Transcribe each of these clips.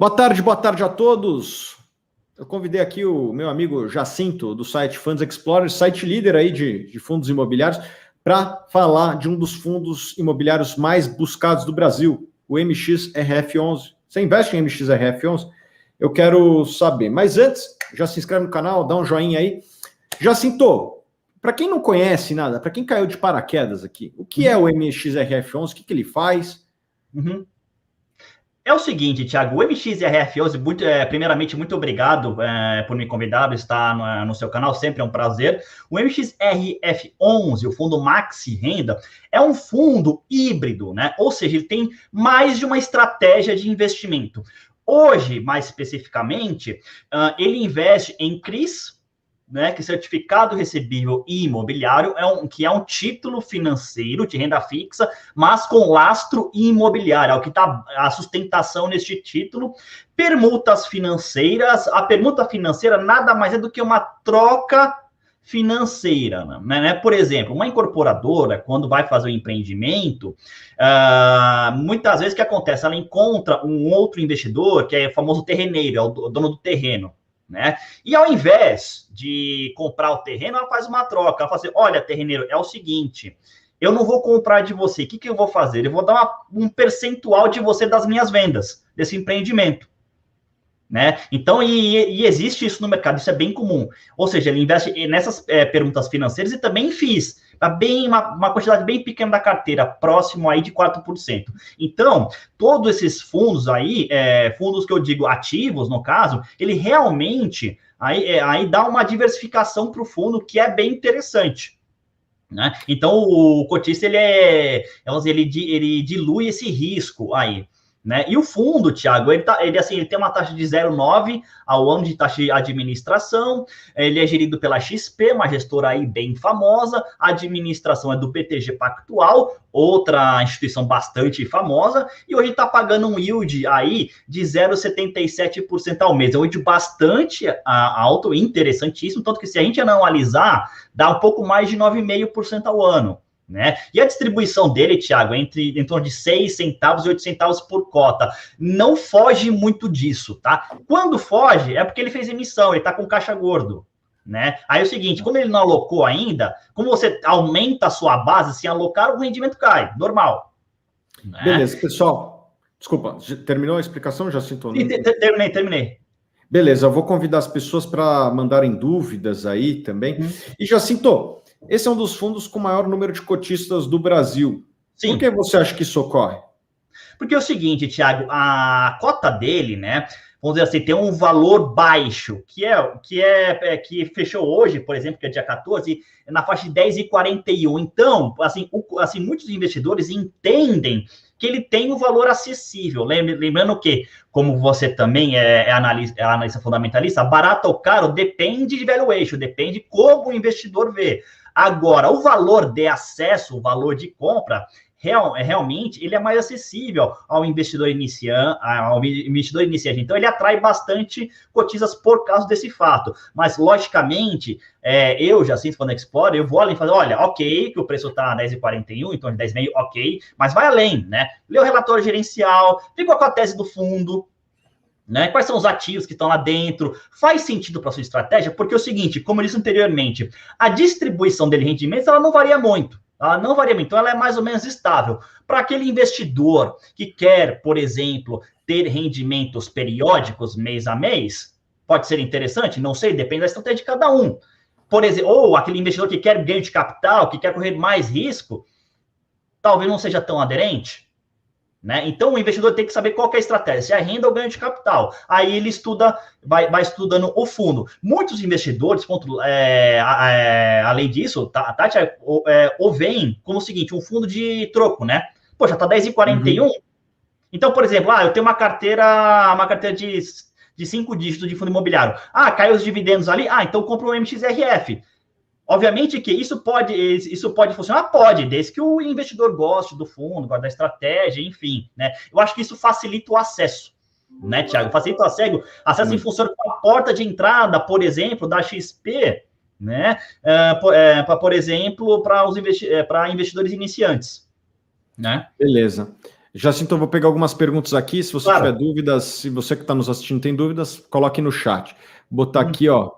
boa tarde a todos. Eu convidei aqui o meu amigo Jacinto, do site Funds Explorer, site líder aí de fundos imobiliários, para falar de um dos fundos imobiliários mais buscados do Brasil, o MXRF11. Você investe em MXRF11? Eu quero saber. Mas antes, já se inscreve no canal, dá um joinha aí. Jacinto, para quem não conhece nada, para quem caiu de paraquedas aqui, o que é o MXRF11? O que ele faz? É o seguinte, Thiago, o MXRF11, primeiramente, muito obrigado por me convidar a estar no seu canal, sempre é um prazer. O MXRF11, o fundo Maxi Renda, é um fundo híbrido, né? Ou seja, ele tem mais de uma estratégia de investimento. Hoje, mais especificamente, ele investe em CRIs, né, que certificado recebível e imobiliário, que é um título financeiro de renda fixa, mas com lastro imobiliário, é o que está a sustentação neste título. Permutas financeiras, a permuta financeira nada mais é do que uma troca financeira, né? Por exemplo, uma incorporadora, quando vai fazer um empreendimento, muitas vezes o que acontece? Ela encontra um outro investidor, que é o famoso terreneiro, é o dono do terreno, né? E ao invés de comprar o terreno, ela faz uma troca. Ela fala assim: olha, terreneiro, é o seguinte, eu não vou comprar de você, o que eu vou fazer? Eu vou dar um percentual de você das minhas vendas, desse empreendimento, né? Então, e existe isso no mercado, isso é bem comum. Ou seja, ele investe nessas perguntas financeiras e também em FIIs, uma quantidade bem pequena da carteira, próximo aí de 4%. Então, todos esses fundos aí, fundos que eu digo ativos, no caso, ele realmente aí dá uma diversificação para o fundo que é bem interessante, né? Então, o cotista, ele dilui esse risco aí, né? E o fundo, Thiago, ele tem uma taxa de 0,9 ao ano de taxa de administração. Ele é gerido pela XP, uma gestora aí bem famosa. A administração é do BTG Pactual, outra instituição bastante famosa, e hoje está pagando um yield aí de 0,77% ao mês. É um yield bastante alto, interessantíssimo, tanto que se a gente analisar, dá um pouco mais de 9,5% ao ano, né? E a distribuição dele, Thiago, é em torno de 6 centavos e 8 centavos por cota. Não foge muito disso, tá? Quando foge, é porque ele fez emissão, ele tá com caixa gordo, né? Aí é o seguinte, como ele não alocou ainda, como você aumenta a sua base, sem alocar, o rendimento cai, normal, né? Beleza, pessoal. Desculpa, terminou a explicação, Jacinto? Terminei. Beleza, eu vou convidar as pessoas para mandarem dúvidas aí também. E Jacinto, esse é um dos fundos com maior número de cotistas do Brasil. Sim. Por que você acha que isso ocorre? Porque é o seguinte, Thiago, a cota dele, né, vamos dizer assim, tem um valor baixo, que fechou hoje, por exemplo, que é dia 14, na faixa de 10,41. Então, assim, muitos investidores entendem que ele tem um valor acessível. Lembrando que, como você também é analista fundamentalista, barato ou caro depende de valuation, depende de como o investidor vê. Agora, o valor de acesso, o valor de compra, realmente ele é mais acessível ao investidor iniciante. Então, ele atrai bastante cotistas por causa desse fato. Mas, logicamente, eu já sinto quando Explorer, eu vou além e falo, olha, ok, que o preço está 10,41, então 10,5, ok, mas vai além, né? Lê o relatório gerencial, vê qual é a tese do fundo, né? Quais são os ativos que estão lá dentro? Faz sentido para a sua estratégia? Porque é o seguinte, como eu disse anteriormente, a distribuição dele de rendimentos, ela não varia muito. Então ela é mais ou menos estável. Para aquele investidor que quer, por exemplo, ter rendimentos periódicos mês a mês, pode ser interessante? Não sei, depende da estratégia de cada um. Por exemplo, ou aquele investidor que quer ganho de capital, que quer correr mais risco, talvez não seja tão aderente, né? Então, o investidor tem que saber qual que é a estratégia, se é renda ou ganho de capital. Aí ele vai estudando o fundo. Muitos investidores, além disso, Tati, o veem como o seguinte, um fundo de troco, né? Poxa, tá 10,41. Então, por exemplo, eu tenho uma carteira de 5 dígitos de fundo imobiliário. Caiu os dividendos ali, então compra um MXRF. Obviamente que isso pode funcionar? Pode, desde que o investidor goste do fundo, goste da estratégia, enfim, né? Eu acho que isso facilita o acesso, né, Thiago? Facilita o acesso em função da porta de entrada, por exemplo, da XP, né? Por exemplo, para investidores iniciantes, né? Beleza. Jacinto, eu vou pegar algumas perguntas aqui. Se você Claro. tiver dúvidas, se você que está nos assistindo tem dúvidas, coloque no chat. Vou botar aqui, ó.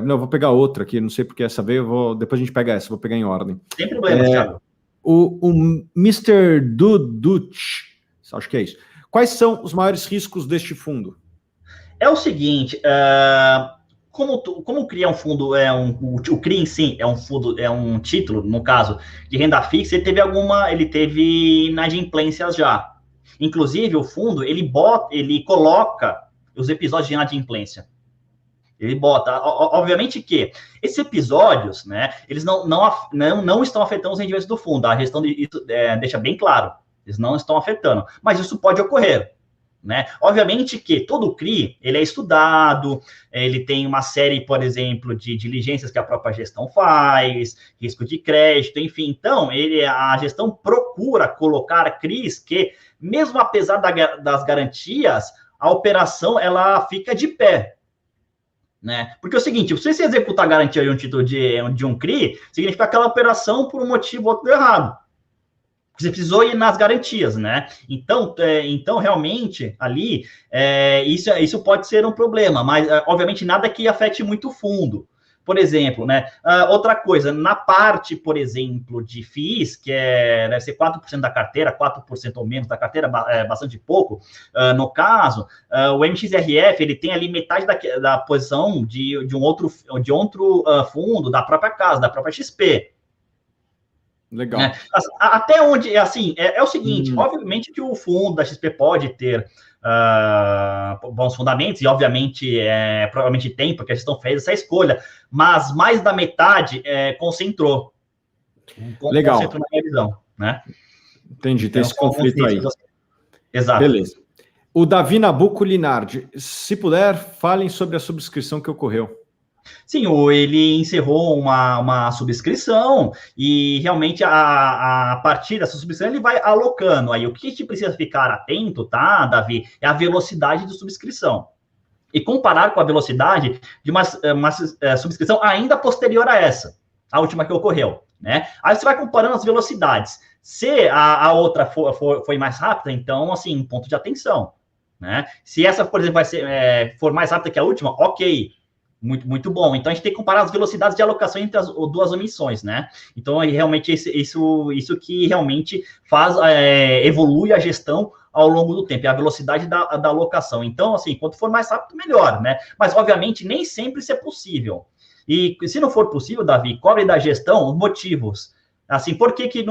Não, eu vou pegar outra aqui, não sei porque essa veio, depois a gente pega essa, vou pegar em ordem. Sem problema, Thiago. O Mr. Duduch, acho que é isso. Quais são os maiores riscos deste fundo? É o seguinte, como o CRI é um fundo, o CRI em si é um fundo, é um título, no caso, de renda fixa, ele teve inadimplências já. Inclusive, o fundo, ele coloca os episódios de inadimplência. Ele bota, obviamente que esses episódios, né, eles não estão afetando os rendimentos do fundo, a gestão deixa bem claro, eles não estão afetando, mas isso pode ocorrer, né? Obviamente que todo CRI, ele é estudado, ele tem uma série, por exemplo, de diligências que a própria gestão faz, risco de crédito, enfim, então, a gestão procura colocar CRIs que, mesmo apesar das garantias, a operação, ela fica de pé, né? Porque é o seguinte, se você executar a garantia de um título de um CRI, significa que aquela operação, por um motivo ou outro, deu errado. Você precisou ir nas garantias, né? Então realmente, ali, isso pode ser um problema, mas, obviamente, nada que afete muito o fundo. Por exemplo, né? Outra coisa, na parte, por exemplo, de FIIs, que deve ser 4% da carteira, 4% ou menos da carteira, bastante pouco, no caso, o MXRF, ele tem ali metade da posição de um outro fundo, da própria casa, da própria XP. Legal. Né? Até onde, assim, é o seguinte, obviamente que o fundo da XP pode ter bons fundamentos, e obviamente, provavelmente tem, porque a gestão fez essa escolha, mas mais da metade concentrou. Legal. Concentrou na minha visão, né? Entendi, tem esse conflito aí. Exato. Beleza. O Davi Nabuco Linardi, se puder, falem sobre a subscrição que ocorreu. Sim, ele encerrou uma subscrição e realmente a partir dessa subscrição ele vai alocando. Aí o que a gente precisa ficar atento, tá, Davi, é a velocidade de subscrição. E comparar com a velocidade de uma subscrição ainda posterior a essa, a última que ocorreu, né? Aí você vai comparando as velocidades. Se a outra foi mais rápida, então, assim, ponto de atenção, né? Se essa, por exemplo, for mais rápida que a última, ok. Muito, muito bom. Então, a gente tem que comparar as velocidades de alocação entre as duas emissões, né? Então, realmente, isso que realmente evolui a gestão ao longo do tempo, é a velocidade da alocação. Então, assim, quanto for mais rápido, melhor, né? Mas, obviamente, nem sempre isso é possível. E, se não for possível, Davi, cobre da gestão os motivos. Assim, por que,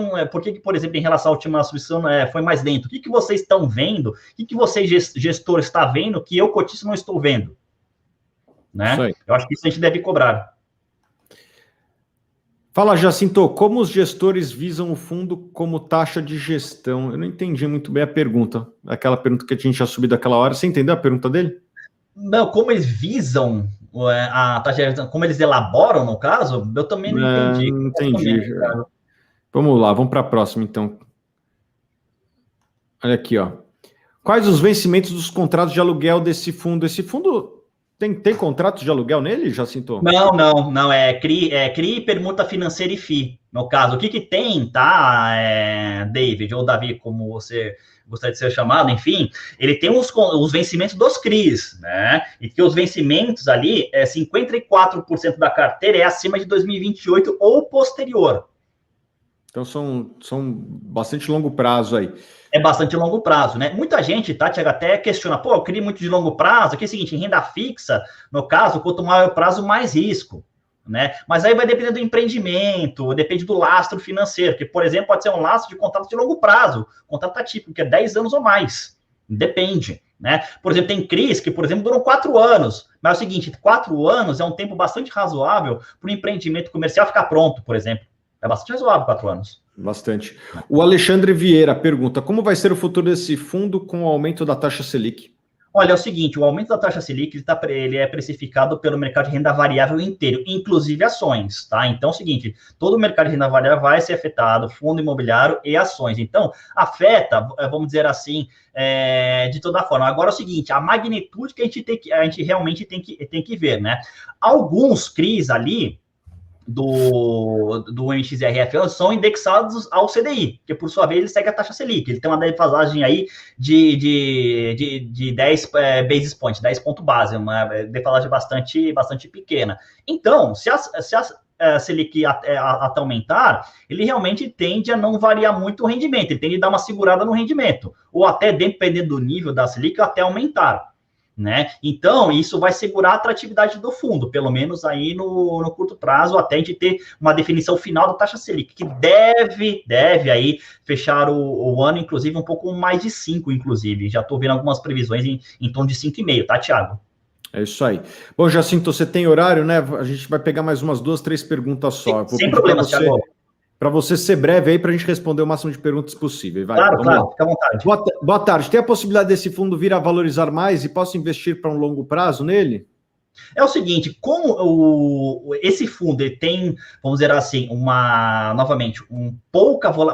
por exemplo, em relação à última subscrição, foi mais lento? O que vocês estão vendo? O que você, gestor, está vendo que eu, cotista, não estou vendo? Né? Eu acho que isso a gente deve cobrar. Fala, Jacinto, como os gestores visam o fundo como taxa de gestão? Eu não entendi muito bem a pergunta, aquela pergunta que a gente já subiu daquela hora. Você entendeu a pergunta dele? Não, como eles visam a taxa de gestão, como eles elaboram, no caso, eu também não entendi. Não entendi. Vamos lá, vamos para a próxima, então. Olha aqui, ó. Quais os vencimentos dos contratos de aluguel desse fundo? Esse fundo... Tem contrato de aluguel nele, Jacinto? Não, é CRI, permuta financeira e FII, no caso. O que tem, tá, David, ou Davi, como você gostaria de ser chamado, enfim, ele tem os vencimentos dos CRIs, né? E que os vencimentos ali, 54% da carteira é acima de 2028 ou posterior. Então, são bastante longo prazo aí. É bastante longo prazo, né? Muita gente, tá, Thiago, até questiona, pô, eu queria muito de longo prazo, aqui é o seguinte, em renda fixa, no caso, quanto maior o prazo, mais risco, né? Mas aí vai depender do empreendimento, depende do lastro financeiro, que, por exemplo, pode ser um lastro de contrato de longo prazo, contrato atípico, que é 10 anos ou mais, depende, né? Por exemplo, tem CRIs que, por exemplo, duram 4 anos, mas é o seguinte, 4 anos é um tempo bastante razoável para o empreendimento comercial ficar pronto, por exemplo. É bastante razoável 4 anos. Bastante. O Alexandre Vieira pergunta, como vai ser o futuro desse fundo com o aumento da taxa Selic? Olha, é o seguinte, o aumento da taxa Selic, ele é precificado pelo mercado de renda variável inteiro, inclusive ações, tá? Então, é o seguinte, todo o mercado de renda variável vai ser afetado, fundo imobiliário e ações. Então, afeta, vamos dizer assim, de toda forma. Agora, é o seguinte, a magnitude que a gente realmente tem que ver, né? Alguns CRIs ali, do MXRF são indexados ao CDI, que por sua vez ele segue a taxa Selic. Ele tem uma defasagem aí de 10 basis points, 10 pontos base, uma defasagem bastante pequena. Então, se a Selic até aumentar, ele realmente tende a não variar muito o rendimento, ele tende a dar uma segurada no rendimento, ou até, dependendo do nível da Selic, até aumentar. Né? Então, isso vai segurar a atratividade do fundo, pelo menos aí no curto prazo, até a gente ter uma definição final da taxa Selic, que deve aí fechar o ano, inclusive, um pouco mais de 5, inclusive. Já estou vendo algumas previsões em torno de 5,5, tá, Thiago? É isso aí. Bom, Jacinto, você tem horário, né? A gente vai pegar mais umas 2, 3 perguntas só. Sem problemas, Thiago. Para você ser breve aí, para a gente responder o máximo de perguntas possível. Vai, claro, fica à vontade. Boa tarde. Tem a possibilidade desse fundo vir a valorizar mais e posso investir para um longo prazo nele? É o seguinte, como esse fundo ele tem, vamos dizer assim, novamente,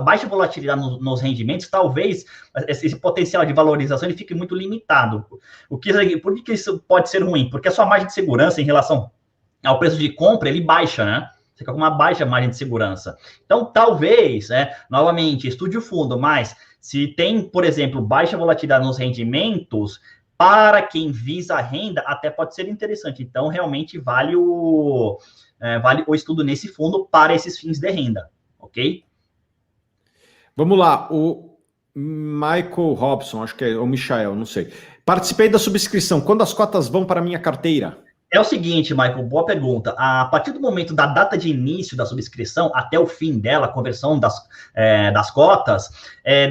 baixa volatilidade nos rendimentos, talvez esse potencial de valorização ele fique muito limitado. Por que isso pode ser ruim? Porque a sua margem de segurança em relação ao preço de compra, ele baixa, né? Você fica com uma baixa margem de segurança. Então, talvez, novamente, estude o fundo, mas se tem, por exemplo, baixa volatilidade nos rendimentos, para quem visa a renda, até pode ser interessante. Então, realmente, vale o estudo nesse fundo para esses fins de renda, ok? Vamos lá, o Michael Robson, acho que é o Michael, não sei. Participei da subscrição. Quando as cotas vão para a minha carteira? É o seguinte, Michael, boa pergunta. A partir do momento da data de início da subscrição até o fim dela, a conversão das cotas,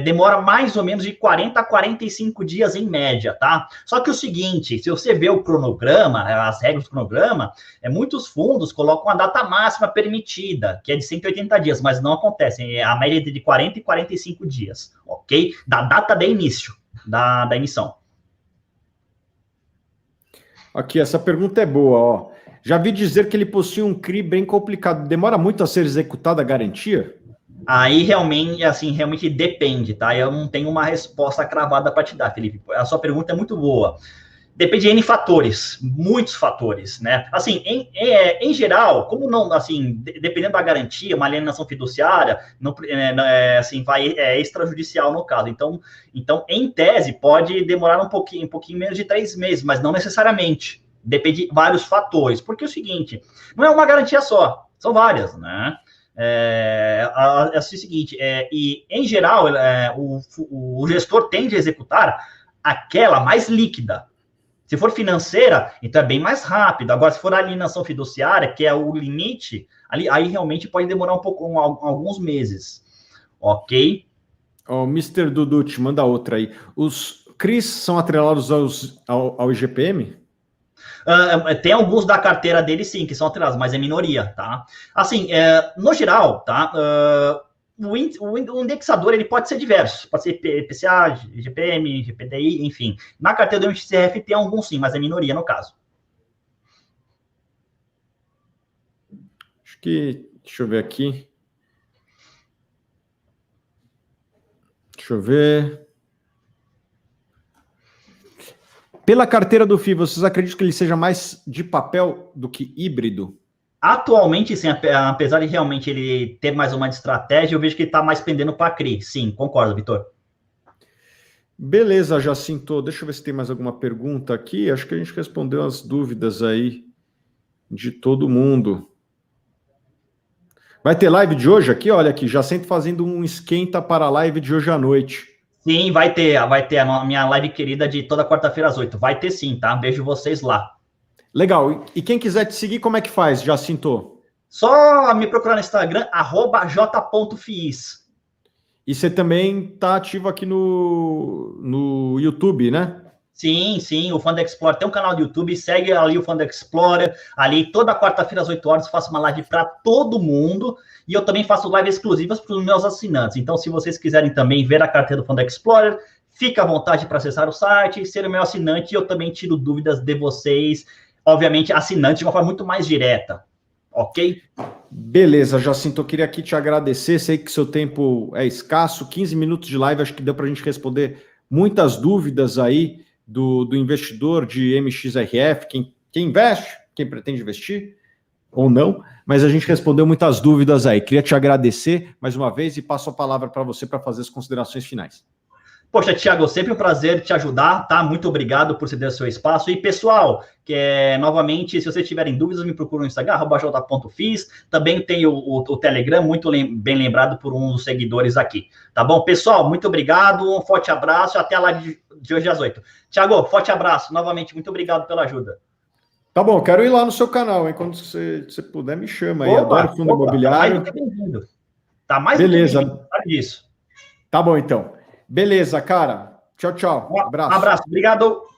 demora mais ou menos de 40 a 45 dias em média, tá? Só que o seguinte, se você vê o cronograma, as regras do cronograma, muitos fundos colocam a data máxima permitida, que é de 180 dias, mas não acontece. A média é de 40 e 45 dias, ok? Da data de início da emissão. Aqui, essa pergunta é boa, ó. Já vi dizer que ele possui um CRI bem complicado. Demora muito a ser executada a garantia? Aí realmente depende, tá? Eu não tenho uma resposta cravada para te dar, Felipe. A sua pergunta é muito boa. Depende de N fatores, muitos fatores, né? Assim, em geral, como não, assim, dependendo da garantia, uma alienação fiduciária, vai extrajudicial no caso. Então, em tese, pode demorar um pouquinho menos de 3 meses, mas não necessariamente. Depende de vários fatores. Porque é o seguinte, não é uma garantia só, são várias, né? É o seguinte, e em geral, o gestor tende a executar aquela mais líquida. Se for financeira, então é bem mais rápido. Agora, se for alienação fiduciária, que é o limite, aí realmente pode demorar alguns meses. Ok? O Mr. Duducci, manda outra aí. Os CRIs são atrelados ao IGPM? Tem alguns da carteira dele, sim, que são atrelados, mas é minoria, tá? Assim, no geral, tá? O indexador ele pode ser diverso, pode ser IPCA, IGPM, GPDI, enfim. Na carteira do MXRF tem alguns sim, mas é minoria no caso. Acho que, deixa eu ver aqui. Deixa eu ver. Pela carteira do FI, vocês acreditam que ele seja mais de papel do que híbrido? Atualmente, sim, apesar de realmente ele ter mais uma estratégia, eu vejo que ele está mais pendendo para a CRI. Sim, concordo, Vitor. Beleza, Jacinto. Deixa eu ver se tem mais alguma pergunta aqui. Acho que a gente respondeu as dúvidas aí de todo mundo. Vai ter live de hoje aqui? Olha aqui, Jacinto fazendo um esquenta para a live de hoje à noite. Sim, vai ter a minha live querida de toda quarta-feira às 8. Vai ter sim, tá? Beijo vocês lá. Legal. E quem quiser te seguir, como é que faz, Jacinto? Só me procurar no Instagram, @j.fiis. E você também está ativo aqui no YouTube, né? Sim, o Fund Explorer tem um canal do YouTube, segue ali o Fund Explorer, ali toda quarta-feira às 8 horas faço uma live para todo mundo, e eu também faço lives exclusivas para os meus assinantes. Então, se vocês quiserem também ver a carteira do Fund Explorer, fica à vontade para acessar o site, ser o meu assinante, e eu também tiro dúvidas de vocês, obviamente, assinante de uma forma muito mais direta, ok? Beleza, Jacinto, eu queria aqui te agradecer, sei que seu tempo é escasso, 15 minutos de live, acho que deu para a gente responder muitas dúvidas aí do investidor de MXRF, quem investe, quem pretende investir. ou não, mas a gente respondeu muitas dúvidas aí. Queria te agradecer mais uma vez e passo a palavra para você para fazer as considerações finais. Poxa, Thiago, sempre um prazer te ajudar, tá? Muito obrigado por ceder o seu espaço. E, pessoal, novamente, se vocês tiverem dúvidas, me procurem no Instagram, @j.fis. Também tem o Telegram, muito bem lembrado por um dos seguidores aqui. Tá bom? Pessoal, muito obrigado, um forte abraço, até a live de hoje às 8. Thiago, forte abraço, novamente, muito obrigado pela ajuda. Tá bom, quero ir lá no seu canal, hein? Quando você puder, me chama aí. Adoro fundo imobiliário. Tá mais do que bem-vindo. Tá mais Beleza. do que bem-vindo, sabe disso. Tá bom, então. Beleza, cara. Tchau, tchau. Um Abraço. abraço. Obrigado.